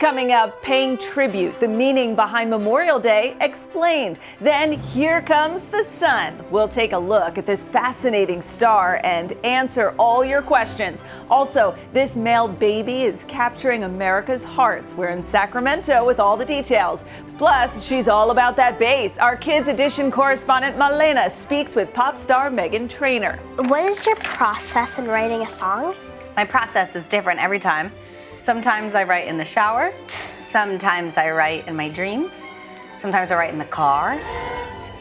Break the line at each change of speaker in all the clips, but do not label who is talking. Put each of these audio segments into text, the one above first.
Coming up, paying tribute, the meaning behind Memorial Day explained. Then here comes the sun. We'll take a look at this fascinating star and answer all your questions. Also, this male baby is capturing America's hearts. We're in Sacramento with all the details. Plus, she's all about that bass. Our Kids Edition correspondent Malena speaks with pop star Meghan Trainor.
What is your process in writing a song?
My process is different every time. Sometimes I write in the shower, sometimes I write in my dreams, sometimes I write in the car.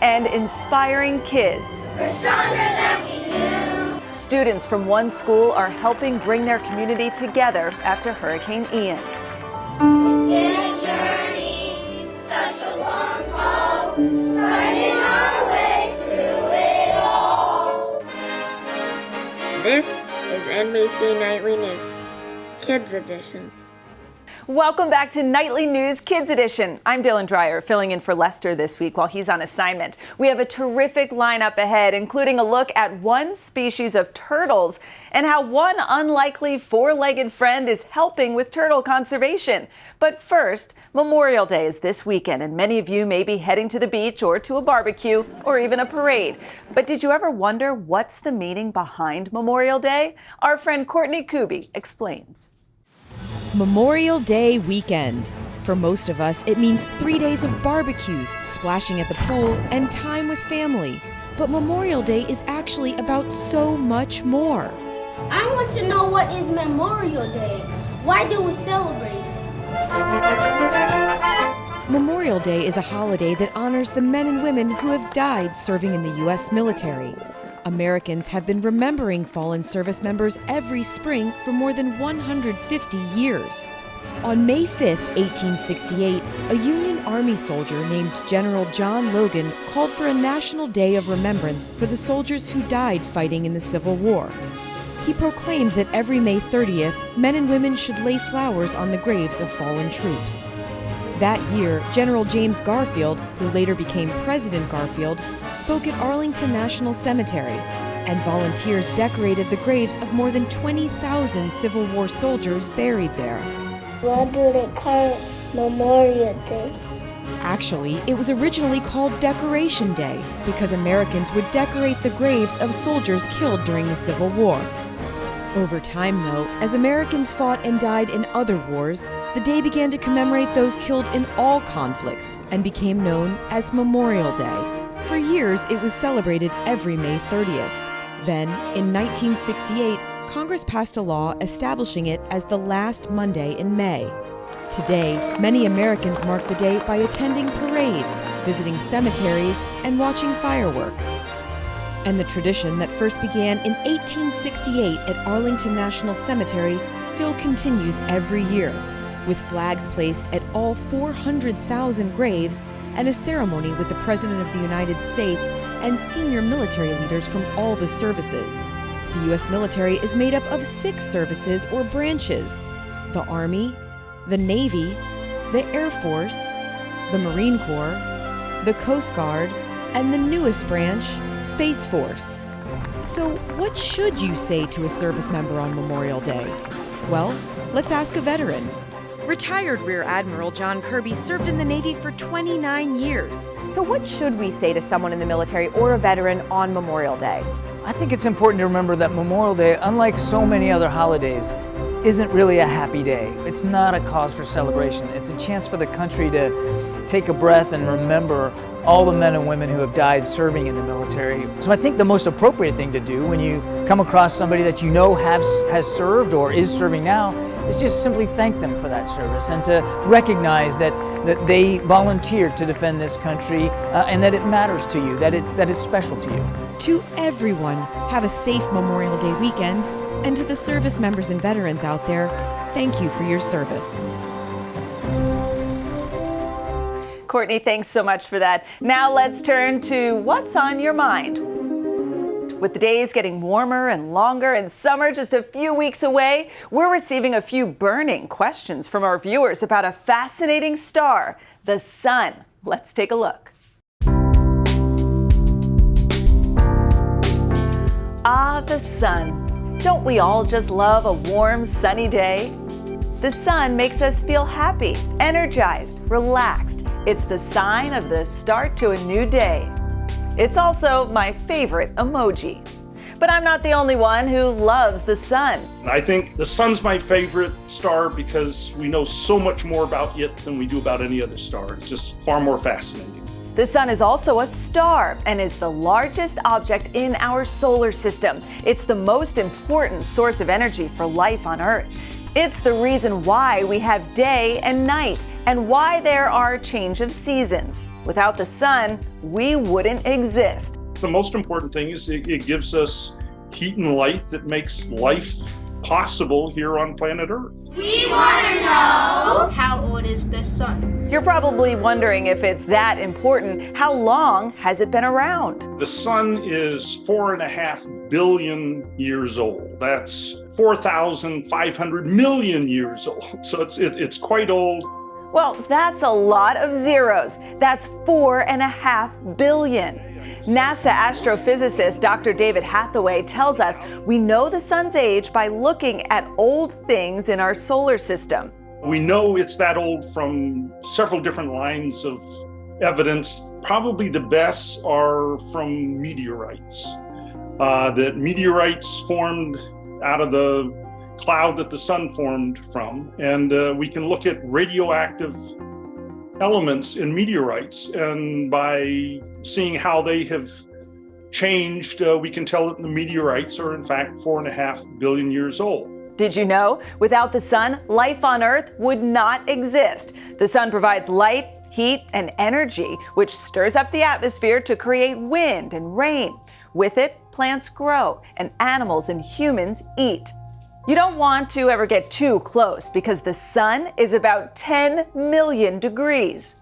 And inspiring kids.
We're stronger than we knew.
Students from one school are helping bring their community together after Hurricane Ian.
It's been a journey, such a long haul, finding our way through it all.
This is NBC Nightly News, Kids Edition.
Welcome back to Nightly News Kids Edition. I'm Dylan Dreyer, filling in for Lester this week while he's on assignment. We have a terrific lineup ahead, including a look at one species of turtles and how one unlikely four-legged friend is helping with turtle conservation. But first, Memorial Day is this weekend, and many of you may be heading to the beach or to a barbecue or even a parade. But did you ever wonder what's the meaning behind Memorial Day? Our friend Courtney Kuby explains.
Memorial Day weekend. For most of us, it means 3 days of barbecues, splashing at the pool, and time with family. But Memorial Day is actually about so much more.
I want to know, what is Memorial Day? Why do we celebrate?
Memorial Day is a holiday that honors the men and women who have died serving in the U.S. military. Americans have been remembering fallen service members every spring for more than 150 years. On May 5, 1868, a Union Army soldier named General John Logan called for a national day of remembrance for the soldiers who died fighting in the Civil War. He proclaimed that every May 30th, men and women should lay flowers on the graves of fallen troops. That year, General James Garfield, who later became President Garfield, spoke at Arlington National Cemetery, and volunteers decorated the graves of more than 20,000 Civil War soldiers buried there.
Why do they call it Memorial Day?
Actually, it was originally called Decoration Day because Americans would decorate the graves of soldiers killed during the Civil War. Over time, though, as Americans fought and died in other wars, the day began to commemorate those killed in all conflicts and became known as Memorial Day. For years, it was celebrated every May 30th. Then, in 1968, Congress passed a law establishing it as the last Monday in May. Today, many Americans mark the day by attending parades, visiting cemeteries, and watching fireworks. And the tradition that first began in 1868 at Arlington National Cemetery still continues every year, with flags placed at all 400,000 graves and a ceremony with the President of the United States and senior military leaders from all the services. The U.S. military is made up of 6 services or branches: the Army, the Navy, the Air Force, the Marine Corps, the Coast Guard, and the newest branch, Space Force. So what should you say to a service member on Memorial Day? Well, let's ask a veteran. Retired Rear Admiral John Kirby served in the Navy for 29 years.
So what should we say to someone in the military or a veteran on Memorial Day?
I think it's important to remember that Memorial Day, unlike so many other holidays, isn't really a happy day. It's not a cause for celebration. It's a chance for the country to take a breath and remember all the men and women who have died serving in the military. So I think the most appropriate thing to do when you come across somebody that you know has served or is serving now is just simply thank them for that service and to recognize that they volunteered to defend this country and that it matters to you, that it's special to you.
To everyone, have a safe Memorial Day weekend, and to the service members and veterans out there, thank you for your service.
Courtney, thanks so much for that. Now let's turn to what's on your mind. With the days getting warmer and longer and summer just a few weeks away, we're receiving a few burning questions from our viewers about a fascinating star, the sun. Let's take a look. Ah, the sun. Don't we all just love a warm, sunny day? The sun makes us feel happy, energized, relaxed. It's the sign of the start to a new day. It's also my favorite emoji. But I'm not the only one who loves the sun.
I think the sun's my favorite star because we know so much more about it than we do about any other star. It's just far more fascinating.
The sun is also a star and is the largest object in our solar system. It's the most important source of energy for life on Earth. It's the reason why we have day and night and why there are change of seasons. Without the sun, we wouldn't exist.
The most important thing is it gives us heat and light that makes life possible here on planet Earth.
We want to know.
How old is the sun?
You're probably wondering if it's that important. How long has it been around?
The sun is 4.5 billion years old. That's 4,500 million years old. So it's quite old.
Well, that's a lot of zeros. That's 4.5 billion. NASA astrophysicist Dr. David Hathaway tells us we know the sun's age by looking at old things in our solar system.
We know it's that old from several different lines of evidence. Probably the best are from meteorites. That meteorites formed out of the cloud that the sun formed from. And we can look at radioactive elements in meteorites, and by seeing how they have changed, we can tell that the meteorites are in fact 4.5 billion years old.
Did you know? Without the sun, life on Earth would not exist. The sun provides light, heat, and energy, which stirs up the atmosphere to create wind and rain. With it, plants grow, and animals and humans eat. You don't want to ever get too close because the sun is about 10 million degrees.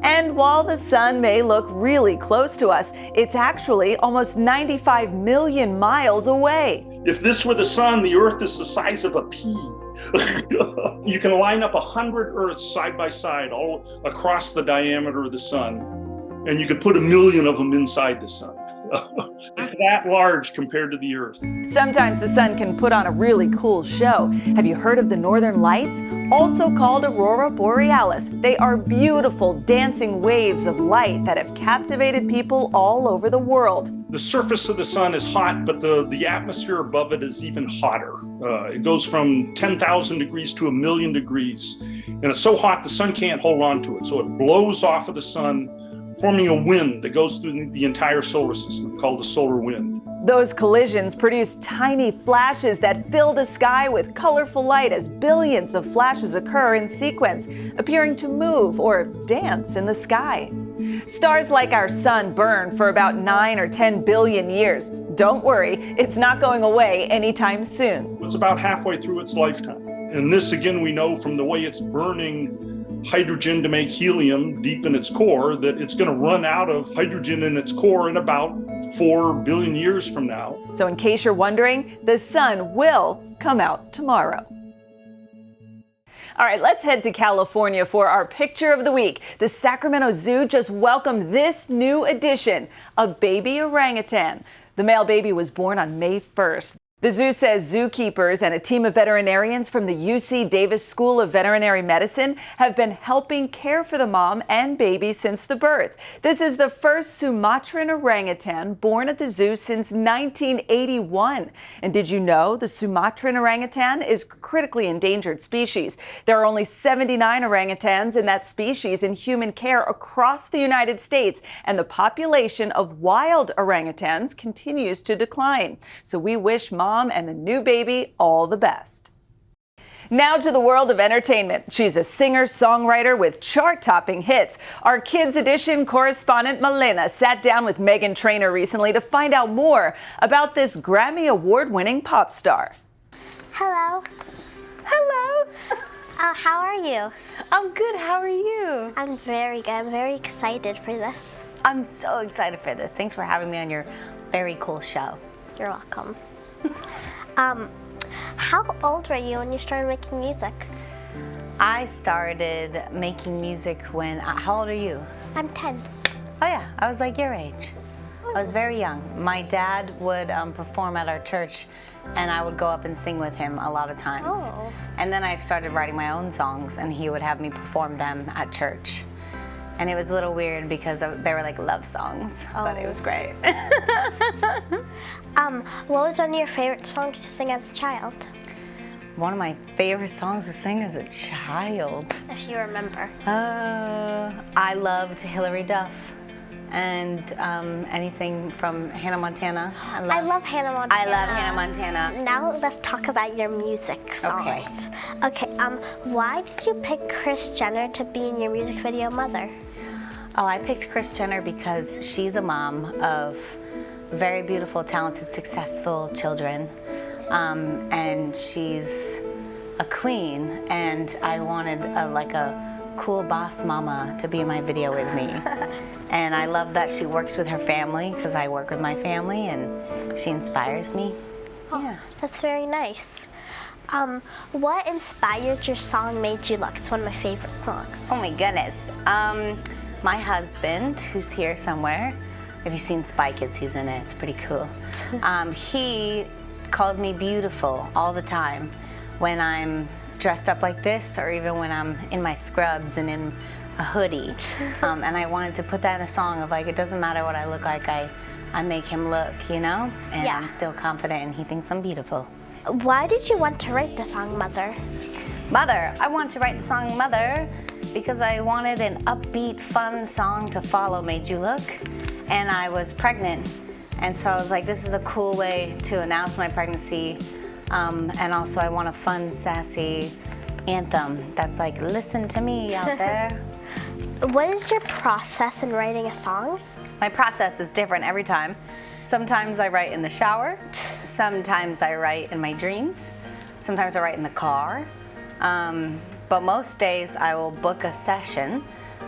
And while the sun may look really close to us, it's actually almost 95 million miles away.
If this were the sun, the Earth is the size of a pea. You can line up 100 Earths side by side all across the diameter of the sun, and you could put 1 million of them inside the sun. It's that large compared to the Earth.
Sometimes the sun can put on a really cool show. Have you heard of the Northern Lights? Also called Aurora Borealis. They are beautiful dancing waves of light that have captivated people all over the world.
The surface of the sun is hot, but the atmosphere above it is even hotter. It goes from 10,000 degrees to 1 million degrees. And it's so hot the sun can't hold on to it. So it blows off of the sun, forming a wind that goes through the entire solar system called the solar wind.
Those collisions produce tiny flashes that fill the sky with colorful light as billions of flashes occur in sequence, appearing to move or dance in the sky. Stars like our sun burn for about 9 or 10 billion years. Don't worry, it's not going away anytime soon.
It's about halfway through its lifetime. And this, again, we know from the way it's burning hydrogen to make helium deep in its core, that it's going to run out of hydrogen in its core in about 4 billion years from now.
So in case you're wondering, the sun will come out tomorrow. All right, let's head to California for our picture of the week. The Sacramento Zoo just welcomed this new addition, a baby orangutan. The male baby was born on May 1st. The zoo says zookeepers and a team of veterinarians from the UC Davis School of Veterinary Medicine have been helping care for the mom and baby since the birth. This is the first Sumatran orangutan born at the zoo since 1981. And did you know the Sumatran orangutan is a critically endangered species? There are only 79 orangutans in that species in human care across the United States, and the population of wild orangutans continues to decline. So we wish mom and the new baby all the best. Now to the world of entertainment. She's a singer-songwriter with chart-topping hits. Our Kids Edition correspondent Malena sat down with Meghan Trainor recently to find out more about this Grammy Award-winning pop star.
Hello.
Hello.
How are you?
I'm good. How are you?
I'm very good. I'm very excited for this.
I'm so excited for this. Thanks for having me on your very cool show.
You're welcome. How old were you when you started making music?
I started making music when, how old are you?
I'm 10.
Oh yeah, I was like your age. I was very young. My dad would perform at our church, and I would go up and sing with him a lot of times.
Oh.
And then I started writing my own songs, and he would have me perform them at church. And it was a little weird because they were like love songs, but it was great.
What was one of your favorite songs to sing as a child?
One of my favorite songs to sing as a child.
If you remember.
I loved Hilary Duff and anything from Hannah Montana.
I love Hannah Montana.
I love Hannah Montana.
Now let's talk about your music songs. Okay, why did you pick Kris Jenner to be in your music video Mother?
Oh, I picked Kris Jenner because she's a mom of very beautiful, talented, successful children. And she's a queen, and I wanted a cool boss mama to be in my video with me. And I love that she works with her family, because I work with my family, and she inspires me. Yeah.
That's very nice. What inspired your song Made You Look? It's one of my favorite songs.
Oh my goodness. My husband, who's here somewhere, if you've seen Spy Kids, he's in it. It's pretty cool. He calls me beautiful all the time when I'm dressed up like this, or even when I'm in my scrubs and in a hoodie. And I wanted to put that in a song of like, it doesn't matter what I look like, I make him look, you know? And
Yeah.
I'm still confident, and he thinks I'm beautiful.
Why did you want to write the song Mother?
Mother, I wanted to write the song Mother because I wanted an upbeat, fun song to follow Made You Look. And I was pregnant. And so I was like, this is a cool way to announce my pregnancy. And also I want a fun, sassy anthem that's like, listen to me out there.
What is your process in writing a song?
My process is different every time. Sometimes I write in the shower. Sometimes I write in my dreams. Sometimes I write in the car. But most days I will book a session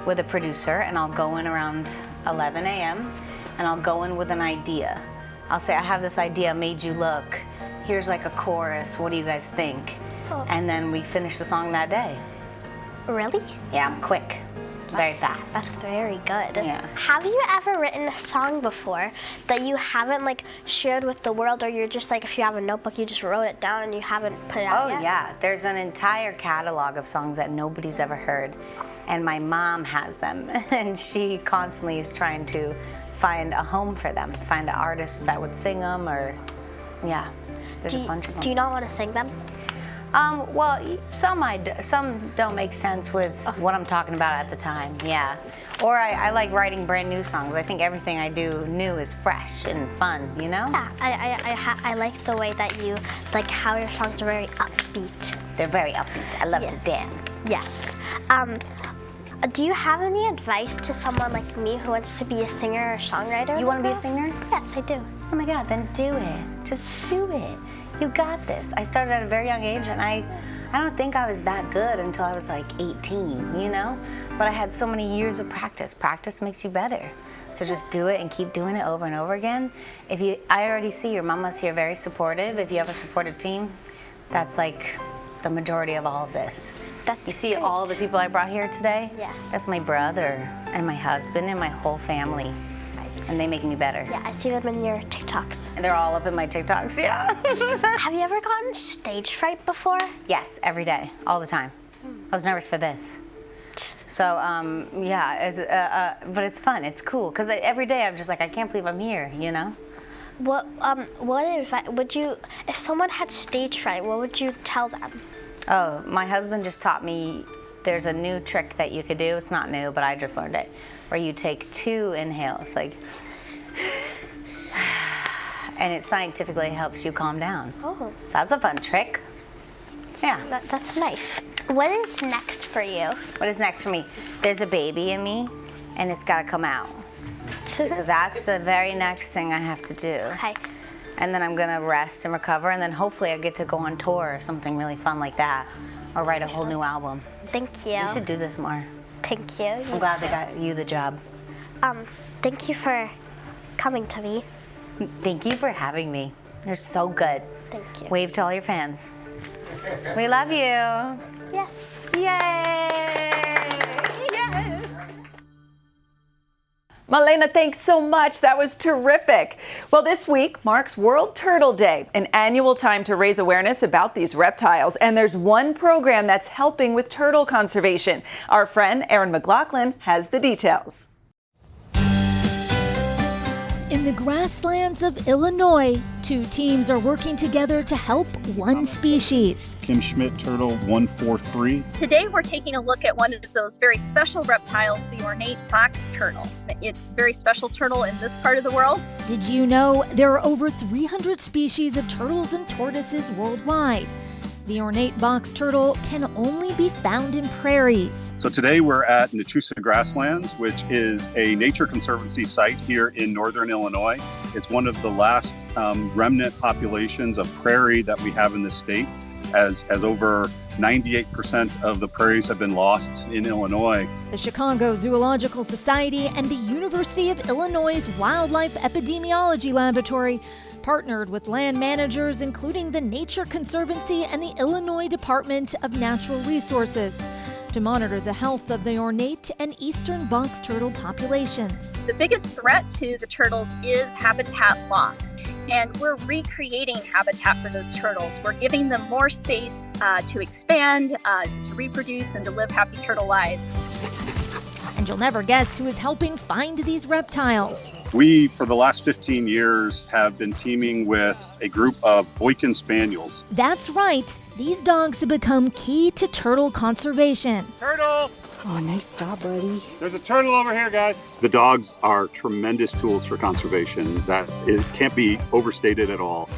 with a producer, and I'll go in around 11 a.m. and I'll go in with an idea. I'll say, I have this idea, Made You Look. Here's like a chorus, what do you guys think?
Oh.
And then we finish the song that day.
Really?
Yeah, I'm quick, very fast.
That's very good.
Yeah.
Have you ever written a song before that you haven't like shared with the world, or you're just like, if you have a notebook, you just wrote it down and you haven't put it out yet?
Oh yeah, there's an entire catalog of songs that nobody's ever heard, and my mom has them, and she constantly is trying to find a home for them, find artists that would sing them, or yeah, there's a bunch of them.
Do you not want to sing them?
Well, some don't make sense with what I'm talking about at the time, yeah. Or I like writing brand new songs. I think everything I do new is fresh and fun, you know?
Yeah, I like the way that you, like how your songs are very upbeat.
They're very upbeat. I love to dance.
Yes. Do you have any advice to someone like me who wants to be a singer or songwriter?
You want to be a singer?
Yes, I do.
Oh my God, then do it. Just do it. You got this. I started at a very young age, and I don't think I was that good until I was like 18, you know? But I had so many years of practice. Practice makes you better. So just do it and keep doing it over and over again. I already see your mama's here very supportive. If you have a supportive team, that's like the majority of all of this. You see
great.
all the people I brought here today?
Yes.
That's my brother and my husband and my whole family. And they make me better.
Yeah, I see them in your TikToks.
And they're all up in my TikToks, yeah.
Have you ever gotten stage fright before?
Yes, every day, all the time. I was nervous for this. So, yeah, but it's fun, it's cool. Because every day I'm just like, I can't believe I'm here, you know?
What advice would you, if someone had stage fright, what would you tell them?
Oh, my husband just taught me there's a new trick that you could do. It's not new, but I just learned it. Where you take 2 inhales, like, and it scientifically helps you calm down.
Oh.
So that's a fun trick. Yeah.
That's nice. What is next for you?
What is next for me? There's a baby in me, and it's got to come out. So that's the very next thing I have to do.
Okay.
And then I'm going to rest and recover, and then hopefully I get to go on tour or something really fun like that, or write a whole new album.
Thank you.
You should do this more.
Thank you.
I'm glad they got you the job.
Thank you for coming to me.
Thank you for having me. You're so good.
Thank you.
Wave to all your fans. We love you.
Yes.
Yay! Yes!
Malena, thanks so much. That was terrific. Well, this week marks World Turtle Day, an annual time to raise awareness about these reptiles. And there's one program that's helping with turtle conservation. Our friend Erin McLaughlin has the details.
In the grasslands of Illinois, two teams are working together to help one species.
Kim Schmidt Turtle 143.
Today we're taking a look at one of those very special reptiles, the ornate box turtle. It's a very special turtle in this part of the world.
Did you know there are over 300 species of turtles and tortoises worldwide? The ornate box turtle can only be found in prairies.
So today we're at Nachusa Grasslands, which is a nature conservancy site here in northern Illinois. It's one of the last remnant populations of prairie that we have in this state, as over 98% of the prairies have been lost in Illinois.
The Chicago Zoological Society and the University of Illinois' Wildlife Epidemiology Laboratory partnered with land managers, including the Nature Conservancy and the Illinois Department of Natural Resources, to monitor the health of the ornate and eastern box turtle populations.
The biggest threat to the turtles is habitat loss. And we're recreating habitat for those turtles. We're giving them more space to expand, to reproduce, and to live happy turtle lives.
And you'll never guess who is helping find these reptiles.
We, for the last 15 years, have been teaming with a group of Boykin Spaniels.
That's right. These dogs have become key to turtle conservation.
Turtle!
Oh, nice job, buddy.
There's a turtle over here, guys. The dogs are tremendous tools for conservation. Can't be overstated at all.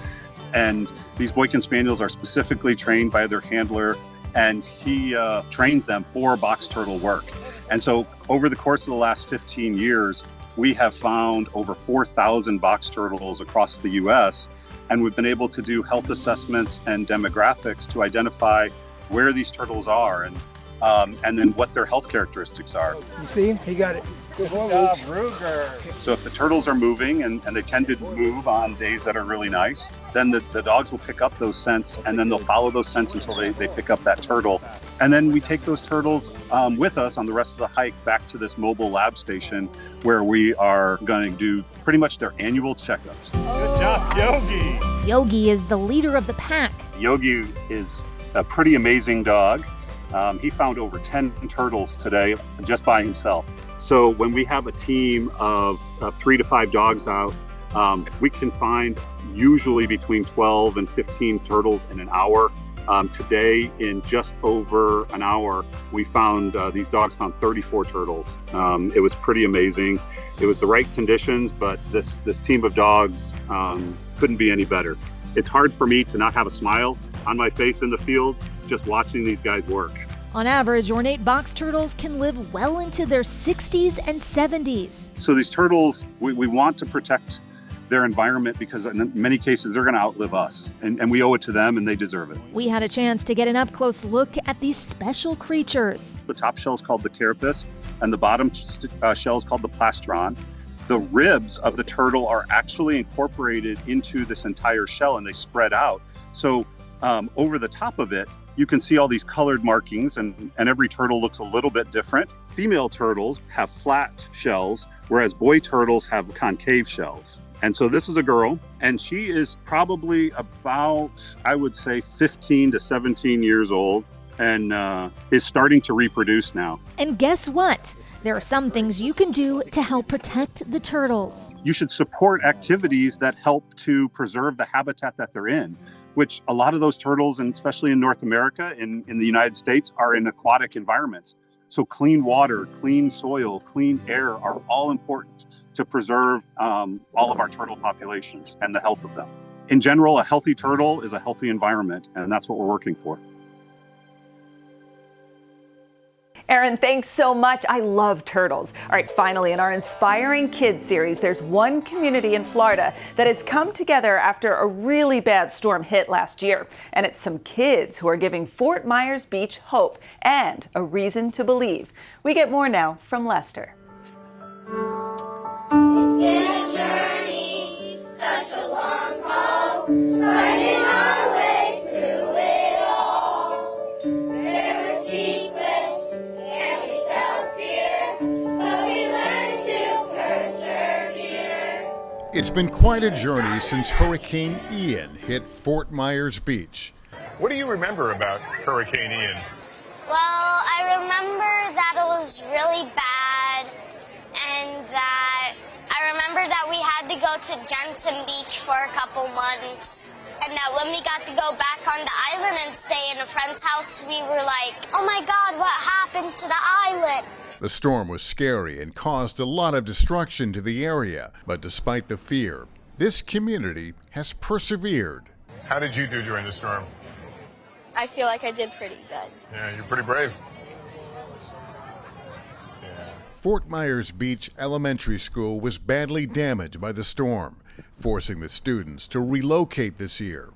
And these Boykin Spaniels are specifically trained by their handler, and he trains them for box turtle work. And so over the course of the last 15 years, we have found over 4,000 box turtles across the U.S., and we've been able to do health assessments and demographics to identify where these turtles are and then what their health characteristics are.
You see, he got it.
Good job, Ruger. So if the turtles are moving, and they tend to move on days that are really nice, then the dogs will pick up those scents, and then they'll follow those scents until they pick up that turtle. And then we take those turtles with us on the rest of the hike back to this mobile lab station where we are going to do pretty much their annual checkups. Good job, Yogi.
Yogi is the leader of the pack.
Yogi is a pretty amazing dog. He found over 10 turtles today just by himself. So when we have a team of 3 to 5 dogs out, we can find usually between 12 and 15 turtles in an hour. Today, in just over an hour, these dogs found 34 turtles. It was pretty amazing. It was the right conditions, but this team of dogs couldn't be any better. It's hard for me to not have a smile on my face in the field just watching these guys work.
On average, ornate box turtles can live well into their 60s and 70s.
So these turtles, we want to protect their environment because in many cases they're going to outlive us, and we owe it to them, and they deserve it.
We had a chance to get an up-close look at these special creatures.
The top shell is called the carapace, and the bottom shell is called the plastron. The ribs of the turtle are actually incorporated into this entire shell, and they spread out. So over the top of it, you can see all these colored markings, and every turtle looks a little bit different. Female turtles have flat shells, whereas boy turtles have concave shells. And so this is a girl, and she is probably about, I would say, 15 to 17 years old, and is starting to reproduce now.
And guess what? There are some things you can do to help protect the turtles.
You should support activities that help to preserve the habitat that they're in, which a lot of those turtles, and especially in North America, in the United States, are in aquatic environments. So clean water, clean soil, clean air are all important to preserve all of our turtle populations and the health of them. In general, a healthy turtle is a healthy environment, and that's what we're working for.
Erin, thanks so much. I love turtles. All right, finally, in our Inspiring Kids series, there's one community in Florida that has come together after a really bad storm hit last year. And it's some kids who are giving Fort Myers Beach hope and a reason to believe. We get more now from Lester.
It's been a journey, such a long haul, finding our way through it all. There were secrets, and we felt fear, but we learned to persevere.
It's been quite a journey since Hurricane Ian hit Fort Myers Beach.
What do you remember about Hurricane Ian?
Well, I remember that it was really bad, and that I remember that we had to go to Jensen Beach for a couple months, and that when we got to go back on the island and stay in a friend's house, we were like, oh my God, what happened to the island?
The storm was scary and caused a lot of destruction to the area, but despite the fear, this community has persevered.
How did you do during the storm?
I feel like I did pretty good.
Yeah, you're pretty brave.
Fort Myers Beach Elementary School was badly damaged by the storm, forcing the students to relocate this year.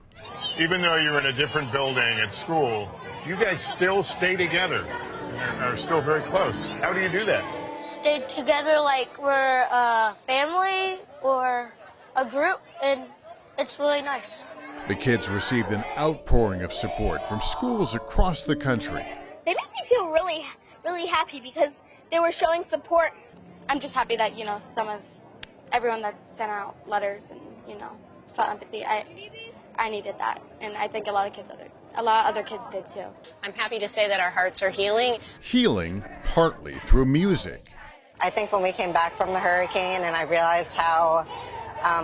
Even though you're in a different building at school, you guys still stay together and are still very close. How do you do that?
Stay together like we're a family or a group, and it's really nice.
The kids received an outpouring of support from schools across the country.
They made me feel really, really happy because they were showing support. I'm just happy that, some of everyone that sent out letters and, felt empathy. I needed that, and I think a lot of other kids did too.
I'm happy to say that our hearts are healing.
Healing partly through music.
I think when we came back from the hurricane and I realized how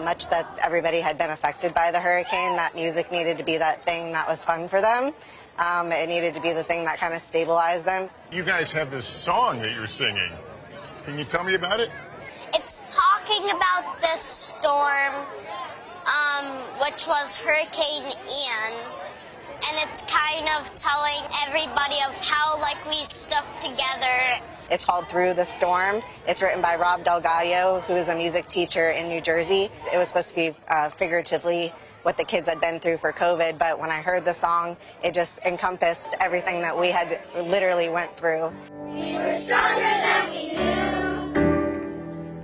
much that everybody had been affected by the hurricane, that music needed to be that thing that was fun for them. It needed to be the thing that kind of stabilized them.
You guys have this song that you're singing. Can you tell me about it?
It's talking about this storm, which was Hurricane Ian, and it's kind of telling everybody of how we stuck together.
It's called Through the Storm. It's written by Rob Delgado, who is a music teacher in New Jersey. It was supposed to be figuratively what the kids had been through for COVID, but when I heard the song, it just encompassed everything that we had literally went through.
We were stronger than we knew.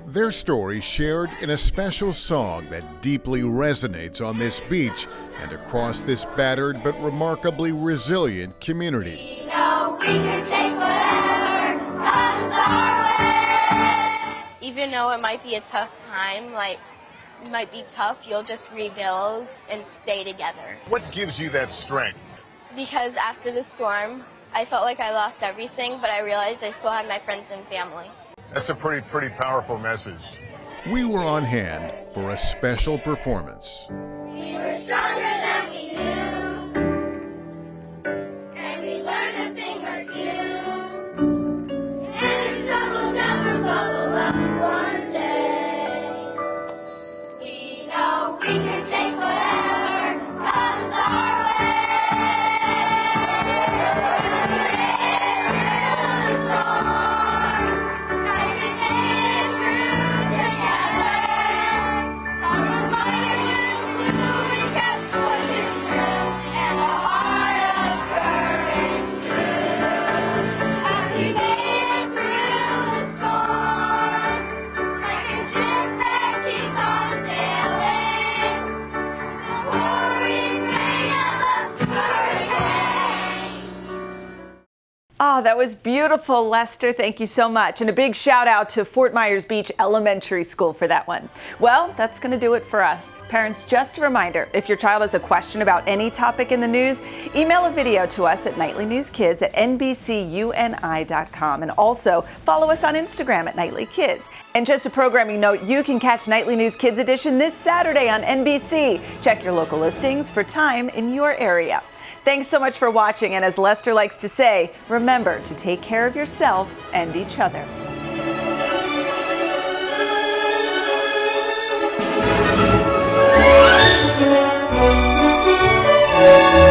Their story shared in a special song that deeply resonates on this beach and across this battered but remarkably resilient community.
We know we can take whatever comes our way.
Even though it might be a tough time, it might be tough, you'll just rebuild and stay together.
What gives you that strength?
Because after the storm, I felt like I lost everything, but I realized I still had my friends and family.
That's a pretty powerful message.
We were on hand for a special performance.
We were stronger than we knew, and we learned a thing or two, and troubles ever bubble up one day. We know we can take whatever comes our way. Through the storm, like we came through together. On the light and blue, we kept pushing through, and a heart of courage grew. As we made it through the storm, like a ship that keeps on sailing, the pouring rain of the hurricane.
Oh, that was beautiful, Lester. Thank you so much. And a big shout out to Fort Myers Beach Elementary School for that one. Well, that's going to do it for us. Parents, just a reminder, if your child has a question about any topic in the news, email a video to us at nightlynewskids@nbcuni.com. And also follow us on Instagram at Nightly Kids. And just a programming note, you can catch Nightly News Kids Edition this Saturday on NBC. Check your local listings for time in your area. Thanks so much for watching, and as Lester likes to say, remember to take care of yourself and each other.
Thank you.